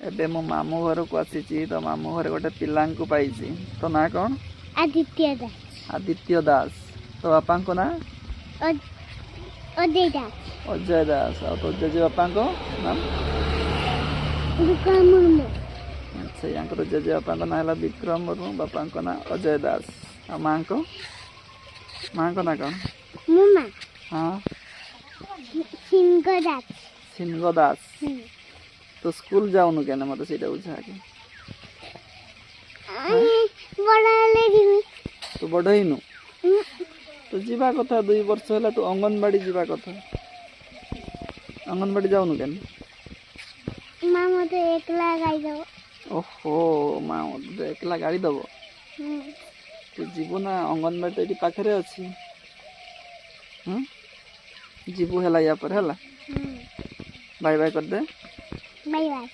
ଏବେ ମୁଁ ମାମୁଁ ଘରକୁ ଆସିଛି ତ ମାମୁଁ ଘରେ ଗୋଟେ ପିଲାଙ୍କୁ ପାଇଛି। ତୋ ନାଁ କ'ଣ? ଆଦିତ୍ୟ ଦାସ। ଆଦିତ୍ୟ ଦାସ। ତୋ ବାପାଙ୍କ ନାଁ? ଅଜୟ ଦାସ। ଅଜୟ ଦାସ। ଆଉ ତୋ ଜେଜେ ବାପାଙ୍କ ନାମ? ବିକ୍ରମ ମୁର୍ମୁ। ଆଚ୍ଛା, ୟାଙ୍କର ଜେଜେ ବାପାଙ୍କ ନାଁ ହେଲା ବିକ୍ରମ ମୁର୍ମୁ, ବାପାଙ୍କ ନାଁ ଅଜୟ ଦାସ। ଆଉ ମାଆଙ୍କ ନାଁ କ'ଣ? ମୋ ମା ହଁ, ସିଂହ ଦାସ। ସିଂହ ଦାସ। ତୁ ସ୍କୁଲ ଯାଉନୁ କେନ ମତେ ସେଇଟା ବୁଝା ଆଗେ। ବଡ଼ ହେଲେ ଯିବି। ତୁ ବଡ଼ ହେଇନୁ? ତୁ ଯିବା କଥା, 2 ବର୍ଷ ହେଲା ତୁ ଅଙ୍ଗନବାଡ଼ି ଯିବା କଥା। ଅଙ୍ଗନବାଡ଼ି ଯାଉନୁ କେନ? ମା ମତେ ଏକଲା ଗାଇଦବ। ଓହୋ, ମା ମତେ ଏକଲା ଗାଳି ଦବ। ତୁ ଯିବୁ ନା, ଅଙ୍ଗନବାଡ଼ି ତ ଏଠି ପାଖରେ ଅଛି। ଯିବୁ ହେଲା ୟା ପରେ ହେଲା। ବାଇ ବାଇ କରିଦେ। ବାଇ ବାଇ।